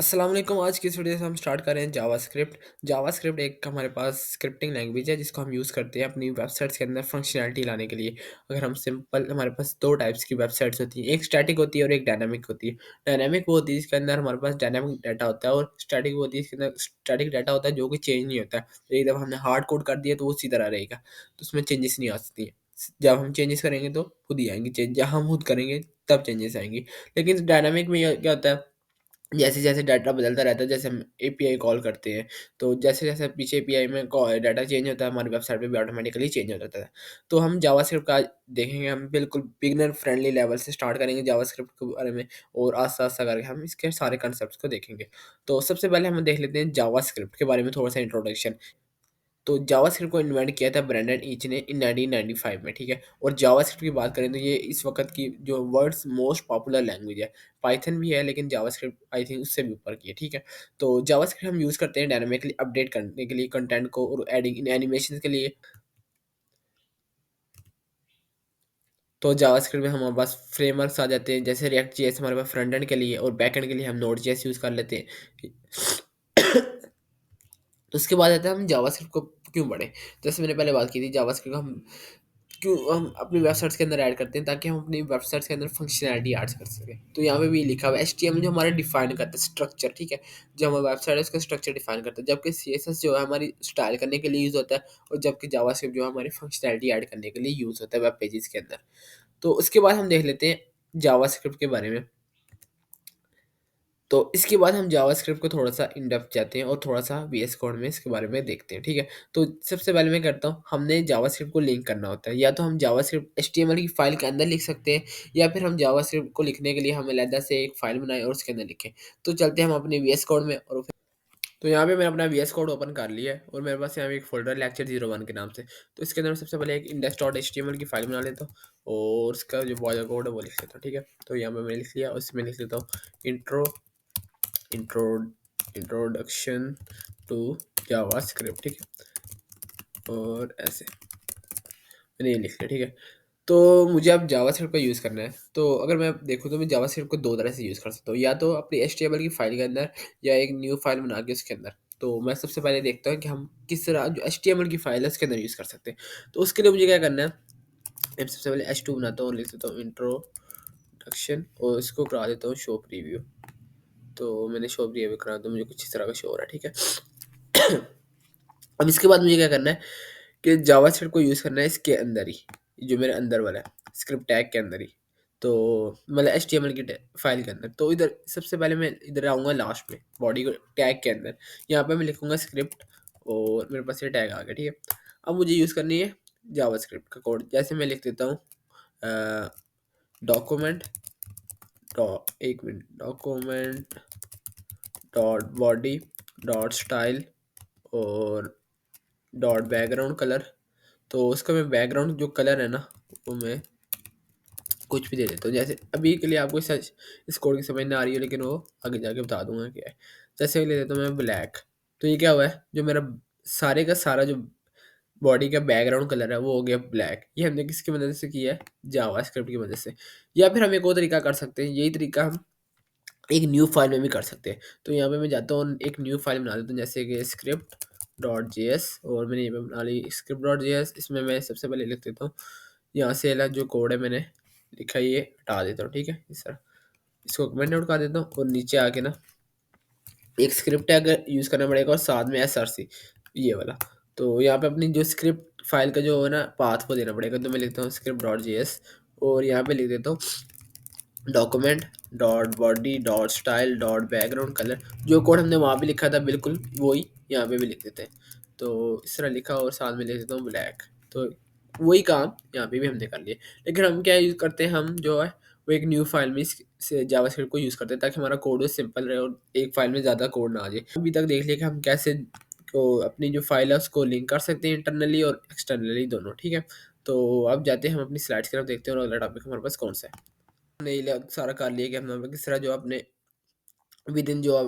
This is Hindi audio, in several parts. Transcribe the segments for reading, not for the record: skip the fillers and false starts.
अस्सलाम वालेकुम। आज की इस वीडियो से हम स्टार्ट कर रहे हैं जावास्क्रिप्ट। जावास्क्रिप्ट एक हमारे पास स्क्रिप्टिंग लैंग्वेज है जिसको हम यूज़ करते हैं अपनी वेबसाइट्स के अंदर फंक्शनैलिटी लाने के लिए। अगर हम सिंपल हमारे पास 2 टाइप्स की वेबसाइट्स होती हैं, एक स्टैटिक होती है और एक डायनामिक होती है। डायनामिक वो होती है जिसके अंदर हमारे पास डायनामिक डाटा होता है और स्टैटिक वो होती है जिसके अंदर स्टैटिक डाटा होता है जो कि चेंज नहीं होता है। तो एक दफ़ा हमने हार्ड कोड कर दिया तो वो उसी तरह रहेगा, तो उसमें चेंजेस नहीं आ सकती हैं। जब हम चेंजेस करेंगे तो खुद ही आएँगी चेंज, जहाँ हम खुद करेंगे तब चेंजेस आएँगी। लेकिन डायनामिक में ये क्या होता है, जैसे-जैसे डाटा बदलता रहता है, जैसे हम एपीआई कॉल करते हैं, तो जैसे-जैसे पीछे एपीआई में डाटा चेंज होता है, हमारी वेबसाइट पे भी ऑटोमैटिकली चेंज हो जाता है। तो हम जावास्क्रिप्ट का आज देखेंगे, हम बिल्कुल बिगिनर फ्रेंडली लेवल से स्टार्ट करेंगे जावास्क्रिप्ट के बारे में और आस्ता-आस्ता करके हम इसके सारे कॉन्सेप्ट्स को देखेंगे। तो सबसे पहले हम देख लेते हैं जावास्क्रिप्ट के बारे में थोड़ा-सा इंट्रोडक्शन। तो जावास्क्रिप्ट को इन्वेंट किया था ब्रेंडन ईच ने इन 1995 में, ठीक है? और जावास्क्रिप्ट की बात करें तो ये इस वक़्त की जो वर्ल्ड्स मोस्ट पॉपुलर लैंग्वेज है। पाइथन भी है लेकिन जावास्क्रिप्ट आई थिंक उससे भी ऊपर की है, ठीक है? तो जावास्क्रिप्ट हम यूज़ करते हैं डायनामिकली अपडेट करने के लिए कंटेंट को और एडिंग इन एनिमेशंस के लिए। तो जावास्क्रिप्ट में हमारे पास फ्रेमवर्क्स आ जाते हैं, जैसे रिएक्ट जेएस हमारे पास फ्रंट एंड के लिए और बैक एंड के लिए हम नोड जेएस यूज़ कर लेते हैं। तो उसके बाद आता है हम जावास्क्रिप्ट को क्यों पढ़ें? जैसे मैंने पहले बात की थी, जावास्क्रिप्ट को हम क्यों हम अपनी वेबसाइट्स के अंदर ऐड करते हैं, ताकि हम अपनी वेबसाइट्स के अंदर फंक्शनैलिटी ऐड कर सकें। तो यहाँ पे भी लिखा हुआ है एचटीएमएल जो हमारा डिफाइन करता है स्ट्रक्चर, ठीक है? जो हमारी वेबसाइट है उसका स्ट्रक्चर डिफाइन करता है, जबकि सीएसएस जो है हमारी स्टाइल करने के लिए यूज़ होता है और जबकि जावास्क्रिप्ट जो है हमारी फंक्शनैलिटी ऐड करने के लिए यूज़ होता है वेब पेजेस के अंदर। तो उसके बाद हम देख लेते हैं जावास्क्रिप्ट के बारे में। तो इसके बाद हम जावास्क्रिप्ट को थोड़ा-सा इन डेप्थ जाते हैं और थोड़ा-सा वीएस कोड में इसके बारे में देखते हैं, ठीक है? तो सबसे पहले मैं करता हूँ, हमने जावास्क्रिप्ट को लिंक करना होता है, या तो हम जावास्क्रिप्ट एचटीएमएल की फ़ाइल के अंदर लिख सकते हैं या फिर हम जावास्क्रिप्ट को लिखने के लिए हम अलग से एक फ़ाइल बनाएँ और उसके अंदर लिखें। तो चलते हैं हम अपने वीएस कोड में और फिर तो यहाँ पे मैंने अपना वीएस कोड ओपन कर लिया है और मेरे पास यहाँ पे एक फ़ोल्डर लेक्चर 01 के नाम से। तो इसके अंदर सबसे पहले एक index.html की फ़ाइल बना लेता हूँ और उसका जो बॉयलर कोड है वो लिख लेता हूँ, ठीक है? तो यहाँ पे मैंने लिख लिया और इसमें लिख लेता हूँ intro intro introduction to JavaScript, ठीक है? और ऐसे मैंने ये लिख लिया, ठीक है? तो मुझे अब जावास्क्रिप्ट का यूज़ करना है, तो अगर मैं देखूँ तो मैं जावास्क्रिप्ट को 2 तरह से यूज़ कर सकता हूँ, या तो अपनी एचटीएमएल की फ़ाइल के अंदर या एक न्यू फ़ाइल बना के उसके अंदर। तो मैं सबसे पहले देखता हूँ कि हम किस तरह जो एचटीएमएल की फ़ाइल है उसके अंदर यूज़ कर सकते हैं। तो उसके लिए मुझे क्या करना है, मैं सबसे पहले एच2 बनाता हूँ और लिख देता हूँ इंट्रोडक्शन और इसको करा देता हूँ शो प्रीव्यू। तो मैंने शो प्रीव्यू करा तो मुझे कुछ इस तरह का शो हो रहा है, ठीक है? अब इसके बाद मुझे क्या करना है कि जावास्क्रिप्ट को यूज़ करना है इसके अंदर ही, जो मेरे अंदर वाला है, स्क्रिप्ट टैग के अंदर ही। तो मतलब एचटीएमएल की फाइल के अंदर। तो इधर सबसे पहले मैं इधर आऊँगा लास्ट में, बॉडी को टैग के अंदर। यहाँ पे मैं लिखूँगा स्क्रिप्ट और मेरे पास ये टैग आ गया, ठीक है? अब मुझे यूज़ करनी है जावास्क्रिप्ट का कोड। जैसे मैं लिख देता हूँ डॉक्यूमेंट डॉ एक minute document dot body dot style और डॉट बैकग्राउंड कलर। तो उसका मैं बैकग्राउंड जो कलर है ना, वो मैं कुछ भी दे देता हूँ। जैसे अभी के लिए आपको सच इस कोड की समझ ना आ रही है, लेकिन वो आगे जाके बता दूँगा क्या है। जैसे ले लेता हूँ मैं ब्लैक, तो ये क्या हुआ है, जो मेरा सारे का सारा जो बॉडी का बैकग्राउंड कलर है वो हो गया ब्लैक। ये हमने किसकी मदद से किया है? जावास्क्रिप्ट की मदद से। या फिर हम एक और तरीका कर सकते हैं, यही तरीका हम एक न्यू फाइल में भी कर सकते हैं। तो यहाँ पे मैं जाता हूँ एक न्यू फाइल बना देता हूँ, जैसे कि स्क्रिप्ट डॉट जेएस और मैंने ये पे बना ली स्क्रिप्ट डॉट जेएस। इसमें मैं सबसे पहले लिख देता हूँ, यहाँ से वाला जो कोड है मैंने लिखा है ये हटा देता हूँ, ठीक है? इस तरह इसको कमेंट आउट कर देता हूँ और नीचे आके ना एक स्क्रिप्ट टैग यूज़ करना पड़ेगा और साथ में एसआरसी ये वाला। तो यहाँ पे अपनी जो स्क्रिप्ट फाइल का जो है ना पाथ वो देना पड़ेगा। तो मैं लिखता हूँ स्क्रिप्ट डॉट जेएस और यहाँ पे लिख देता हूँ document dot body dot style dot background colour. जो कोड हमने वहाँ पे लिखा था बिल्कुल वही यहाँ पे भी लिख देते हैं। तो इस तरह लिखा और साथ में लिख देता हूँ ब्लैक। तो वही काम यहाँ पे भी हमने कर लिया, लेकिन हम क्या यूज़ करते हैं, हम जो है वो एक न्यू फाइल में से जावास्क्रिप्ट को यूज़ करते हैं ताकि हमारा कोड सिंपल रहे और एक फाइल में ज़्यादा कोड ना आ जाए। अभी तक देख लिया कि हम कैसे को अपनी जो फाइल है उसको लिंक कर सकते हैं इंटरनली और एक्सटर्नली दोनों, ठीक है? तो अब जाते हैं हम अपनी स्लाइड्स की तरफ, देखते हैं और अगला टॉपिक हमारे पास कौन सा है। हमने ये सारा कर लिया कि हम किस तरह जो अपने विदिन जो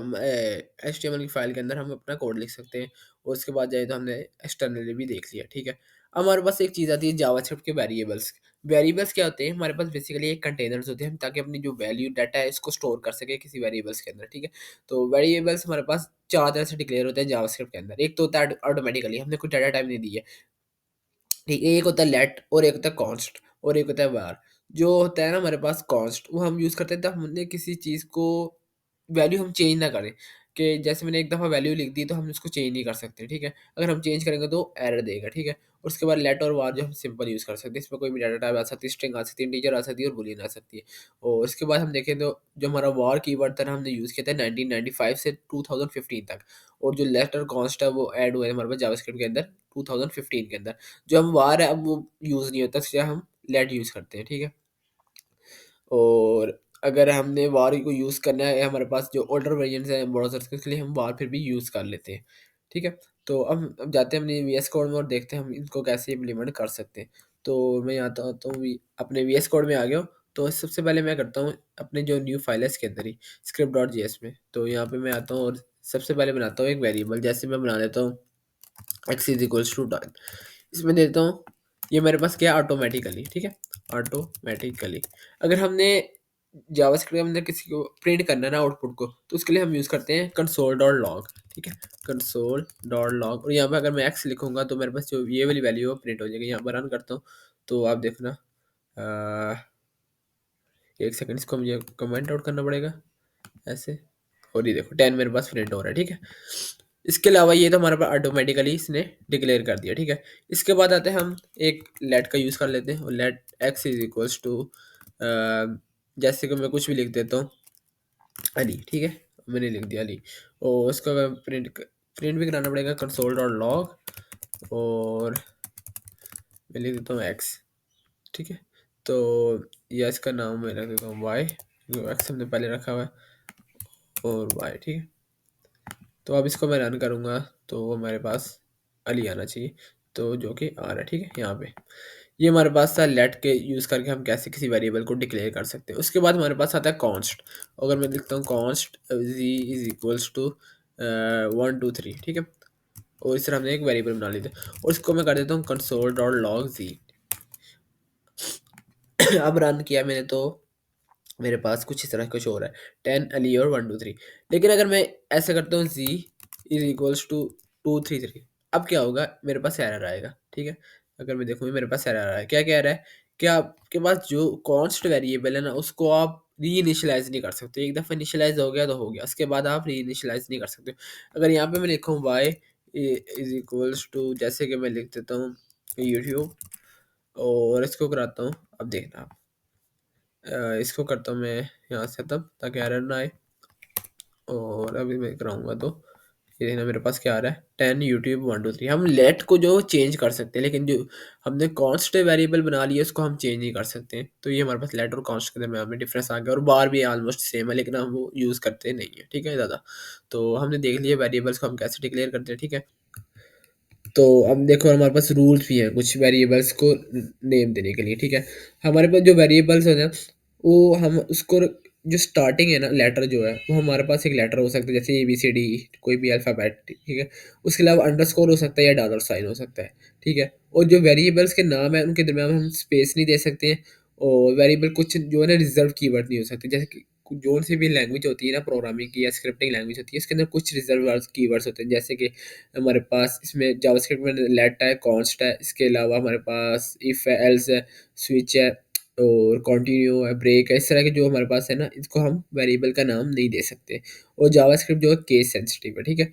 एचटीएमएल की फाइल के अंदर हम अपना कोड लिख सकते हैं और उसके बाद जाए तो हमने एक्सटर्नली भी देख लिया, ठीक है? अब हमारे पास एक चीज़ आती है जावास्क्रिप्ट के वेरिएबल्स। वेरिएबल्स क्या होते हैं, हमारे पास बेसिकली एक कंटेनर्स होते हैं, हम ताकि अपनी जो वैल्यू डाटा है इसको स्टोर कर सके किसी वेरिएबल्स के अंदर, ठीक है। तो वेरिएबल्स हमारे पास चार तरह से डिक्लेयर होते हैं जावास्क्रिप्ट के अंदर। एक तो होता है ऑटोमेटिकली, हमने कोई डाटा टाइप नहीं दी है, ठीक है। एक होता है लेट, और एक होता है कॉन्स्ट, और एक होता है var। जो होता है ना हमारे पास कॉन्स्ट, वो हम यूज़ करते हैं जब हमने किसी चीज़ को वैल्यू हम चेंज ना करें, कि जैसे मैंने एक दफ़ा वैल्यू लिख दी तो हम उसको चेंज नहीं कर सकते, ठीक है। अगर हम चेंज करेंगे तो एरर देगा, ठीक है। उसके बाद लेट और var जो हम सिंपल यूज़ कर सकते हैं, इसमें कोई भी डाटा टाइप आ सकती है, स्ट्रिंग आ सकती है, इंटीजर आ सकती है और बूलियन आ सकती है। और उसके बाद हम देखें तो जो हमारा var कीवर्ड था ना, हमने यूज़ किया था 1995 से 2015 तक, और जो लेट और कॉन्स्ट है वो ऐड हुए हैं हमारे पास जावास्क्रिप्ट के अंदर 2015 के अंदर। जो हम var है अब वो यूज़ नहीं होता, इसलिए हम लेट यूज़ करते हैं, ठीक है। और अगर हमने वार को यूज़ करना है, हमारे पास जो ओल्डर वर्जन्स हैं ब्राउज़र्स के, उसके लिए हम वार फिर भी यूज़ कर लेते हैं, ठीक है। तो अब जाते हैं अपने वीएस कोड में और देखते हैं हम इनको कैसे इम्प्लीमेंट कर सकते हैं। तो मैं यहाँ तो आता हूँ अपने वीएस कोड में आ गया हूँ। तो सबसे पहले मैं करता हूँ अपने जो न्यू फाइल है इसके अंदर ही स्क्रिप्ट डॉट जेएस में, तो यहाँ पे मैं आता हूँ और सबसे पहले बनाता हूँ एक वेरिएबल। जैसे मैं बना लेता हूँ x is equals to time, इसमें देता हूँ, ये मेरे पास क्या है ऑटोमेटिकली, ठीक है, ऑटोमेटिकली। अगर हमने जावास्क्रिप्ट के अंदर किसी को प्रिंट करना है ना आउटपुट को, तो उसके लिए हम यूज़ करते हैं कंसोल डॉट लॉग, ठीक है, कंसोल डॉट लॉग। और यहाँ पे अगर मैं एक्स लिखूंगा तो मेरे पास जो ये वाली वैल्यू है वो प्रिंट हो जाएगी। यहाँ पर रन करता हूँ तो आप देखना, एक सेकंड, इसको मुझे कमेंट आउट करना पड़ेगा ऐसे, और ये देखो 10 मेरे पास प्रिंट हो रहा है, ठीक है। इसके अलावा ये तो हमारे पास ऑटोमेटिकली इसने डिक्लेयर कर दिया, ठीक है। इसके बाद आते हैं हम एक लेट का यूज़ कर लेते हैं, और let x is equals to, जैसे कि मैं कुछ भी लिख देता हूँ अली, ठीक है, मैंने लिख दिया अली। और उसका प्रिंट भी कराना पड़ेगा कंसोल डॉट लॉग, और मैं लिख देता हूँ एक्स, ठीक है। तो या इसका नाम मैं रख देता हूँ वाई, जो एक्स हमने पहले रखा हुआ है, और वाई, ठीक है। तो अब इसको मैं रन करूँगा तो वो हमारे पास अली आना चाहिए, तो जो कि आ रहा है, ठीक है। यहाँ पे ये हमारे पास था लेट के यूज़ करके हम कैसे किसी वेरिएबल को डिक्लेयर कर सकते हैं। उसके बाद हमारे पास आता है कॉन्स्ट। अगर मैं लिखता हूँ const G is equals to 1 2 3, ठीक है, और इस तरह हमने एक वेरिएबल बना लिया था, और इसको मैं कर देता हूँ कंसोल डॉट लॉग जी। अब रन किया मैंने तो मेरे पास कुछ इस तरह कुछ हो रहा है, 10 अली और 1 2 3। लेकिन अगर मैं ऐसा करता हूँ जी इज इक्वल्स टू 2 3 3, अब क्या होगा, मेरे पास एरर आएगा, ठीक है। अगर मैं देखूँ मेरे पास एरर आ रहा है, क्या कह रहा है कि आपके पास जो कॉन्स्ट वेरिएबल है ना उसको आप री इनिशलाइज नहीं कर सकते। एक दफ़ा इनिशलाइज हो गया तो हो गया, उसके बाद आप री इनिशलाइज नहीं कर सकते। अगर यहाँ पे मैं लिखूँ वाई इज इक्वल्स टू, जैसे कि मैं लिख देता हूँ यूट्यूब, और इसको कराता हूँ, अब देखना आप, इसको करता हूँ मैं यहाँ से तब ताकि एरर ना आए, और अभी मैं कराऊंगा तो ये देखना मेरे पास क्या आ रहा है, 10 यूट्यूब 1 2 3। हम लेट को जो चेंज कर सकते हैं, लेकिन जो हमने कॉन्स्ट वेरिएबल बना लिया उसको हम चेंज नहीं कर सकते। तो ये हमारे पास लेट और कॉन्स्ट के दरम्यान में डिफरेंस आ गया, और बार भी ऑलमोस्ट सेम है लेकिन हम वो यूज़ करते नहीं है, ठीक है ज़्यादा। तो हमने देख लिया वेरिएबल्स को हम कैसे डिक्लेयर करते हैं, ठीक है। तो अब देखो हमारे पास रूल्स भी हैं कुछ वेरिएबल्स को नेम देने के लिए, ठीक है। हमारे पास जो वेरिएबल्स होते हैं वो हम उसको जो स्टार्टिंग है ना लेटर जो है वो हमारे पास एक लेटर हो सकता है, जैसे ABCD, कोई भी अल्फ़ाबेट, ठीक है। उसके अलावा अंडरस्कोर हो सकता है या डॉलर साइन हो सकता है, ठीक है। और जो वेरिएबल्स के नाम है उनके दरम्यान हम स्पेस नहीं दे सकते हैं, और वेरिएबल कुछ जो है ना रिजर्व कीवर्ड नहीं हो सकते। जैसे कि जोन सी भी लैंग्वेज होती है ना, प्रोग्रामिंग की या स्क्रिप्टिंग लैंग्वेज होती है, इसके अंदर कुछ रिजर्व कीवर्ड्स होते हैं। जैसे कि हमारे पास इसमें जावास्क्रिप्ट में लेट है, कॉन्स्ट है, इसके अलावा हमारे पास इफ है, एल्स है, स्विच है, और कंटिन्यू है, ब्रेक है। इस तरह के जो हमारे पास है ना, इसको हम वेरिएबल का नाम नहीं दे सकते। और जावास्क्रिप्ट जो है केस सेंसिटिव है, ठीक है।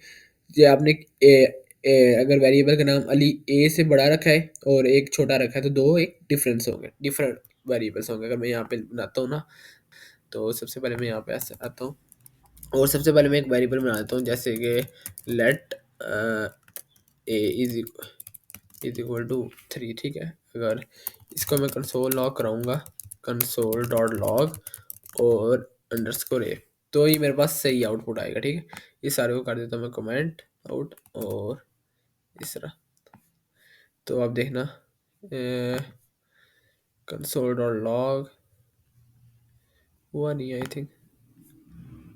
ये आपने अगर वेरिएबल का नाम अली ए से बड़ा रखा है और एक छोटा रखा है तो दो एक डिफरेंस होंगे, डिफरेंट वेरिएबल्स होंगे। अगर मैं यहाँ पे बनाता हूँ ना, तो सबसे पहले मैं यहाँ पे ऐसे आता हूँ, और सबसे पहले मैं एक वेरिएबल बना देता हूँ, जैसे कि let A is equal to 3, ठीक है। अगर इसको मैं कंसोल लॉग कराऊंगा, कंसोल डॉट लॉग और अंडरस्कोर ए, तो ये मेरे पास सही आउटपुट आएगा, ठीक है। ये सारे को कर देता हूँ मैं कमेंट आउट, और इस तरह। तो आप देखना कंसोल डॉट लॉग हुआ नहीं आई थिंक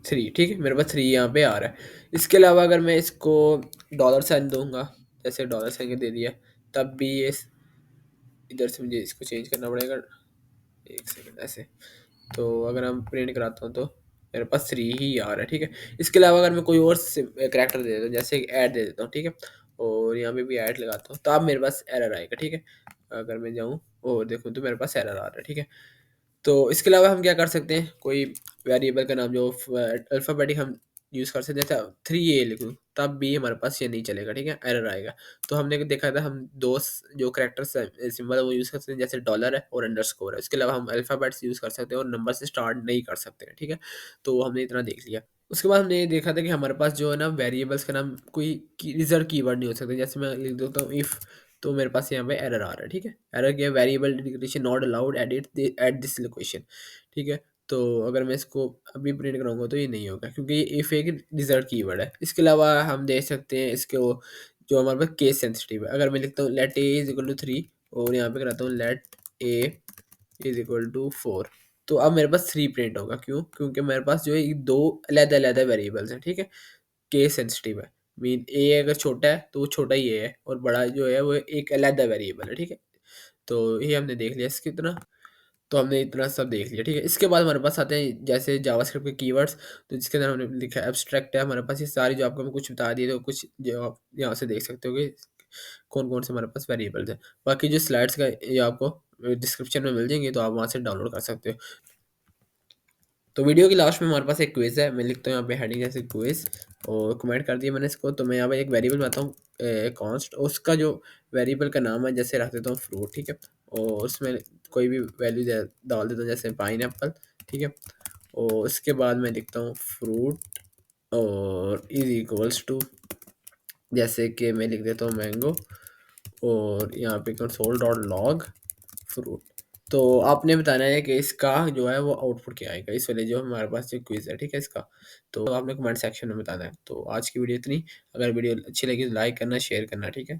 3, ठीक है, मेरे पास 3 यहाँ पे आ रहा है। इसके अलावा अगर मैं इसको डॉलर साइन दूंगा, जैसे डॉलर साइन के दे दिया, तब भी ये इधर से मुझे इसको चेंज करना पड़ेगा, एक सेकंड ऐसे। तो अगर हम प्रिंट कराता हूँ तो मेरे पास 3 ही आ रहा है, ठीक है। इसके अलावा अगर मैं कोई और करैक्टर दे देता हूँ, जैसे ऐड दे देता हूँ, ठीक है, और यहाँ पे भी ऐड लगाता हूँ, तो अब मेरे पास एरर आएगा, ठीक है। अगर मैं जाऊँ और देखूँ तो मेरे पास एरर आ रहा है, ठीक है। तो इसके अलावा हम क्या कर सकते हैं, कोई वेरिएबल का नाम जो अल्फ़ाबेटिक हम यूज़ कर सकते हैं, जैसे 3A लिखूँ तब भी हमारे पास ये नहीं चलेगा, ठीक है, एरर आएगा। तो हमने देखा था हम 2 जो कैरेक्टर्स सिंबल है वो यूज़ कर सकते हैं, जैसे डॉलर है और अंडरस्कोर है। इसके अलावा हम अल्फ़ाबेट्स यूज़ कर सकते हैं और नंबर से स्टार्ट नहीं कर सकते हैं, ठीक है। तो हमने इतना देख लिया। उसके बाद हमने ये देखा था कि हमारे पास जो है ना वेरिएबल्स का नाम कोई रिजर्व कीवर्ड नहीं हो सकता। जैसे मैं लिख देता हूँ इफ़, तो मेरे पास यहाँ पे एरर आ रहा है, ठीक है। एरर क्या है, variable declaration not allowed at this location, ठीक है। तो अगर मैं इसको अभी प्रिंट कराऊंगा तो ये नहीं होगा, क्योंकि ये इफ एक रिजल्ट कीवर्ड है। इसके अलावा हम देख सकते हैं इसको, जो हमारे पास केस सेंसिटिव है। अगर मैं लिखता हूँ let A is equal to 3 और यहाँ पे कराता हूँ let A is equal to 4, तो अब मेरे पास 3 प्रिंट होगा। क्यों? क्योंकि मेरे पास जो है ये दो अलग-अलग वेरिएबल्स हैं, ठीक है। केस सेंसिटिव है, मीन ए अगर छोटा है तो वो छोटा ही है, और बड़ा जो है वो एक अलग वेरिएबल है, ठीक है। तो ये हमने देख लिया इसकी तरह। तो हमने इतना सब देख लिया, ठीक है। इसके बाद हमारे पास आते हैं जैसे जावास्क्रिप्ट के कीवर्ड्स, तो जिसके अंदर हमने लिखा है एब्स्ट्रैक्ट है हमारे पास। ये सारी जो आपको मैं कुछ बता दिए, तो कुछ जो आप यहाँ से देख सकते हो कि कौन-कौन से हमारे पास वेरिएबल्स हैं। बाकी जो स्लाइड्स का ये आपको डिस्क्रिप्शन में मिल जाएँगे, तो आप वहाँ से डाउनलोड कर सकते हो। तो वीडियो की लास्ट में हमारे पास एक क्विज़ है। मैं लिखता हूँ यहाँ पे हेडिंग जैसे क्विज़, और कमेंट कर दिया मैंने इसको। तो मैं यहाँ पे एक वेरिएबल बनाता हूँ कॉन्स्ट, उसका जो वेरिएबल का नाम है जैसे रख देता हूँ फ्रूट, ठीक है। और उसमें कोई भी वैल्यू डाल देता हूँ, जैसे पाइनएप्पल, ठीक है। और उसके बाद मैं लिखता हूँ फ्रूट और इज इक्वल्स टू, जैसे कि मैं लिख देता हूँ मैंगो, और यहाँ पे कंसोल डॉट लॉग फ्रूट। तो आपने बताना है कि इसका जो है वो आउटपुट क्या आएगा, इस वाले जो हमारे पास जो क्विज़ है, ठीक है इसका। तो आपने कमेंट सेक्शन में बताना है। तो आज की वीडियो इतनी। अगर वीडियो अच्छी लगी तो लाइक करना, शेयर करना, ठीक है।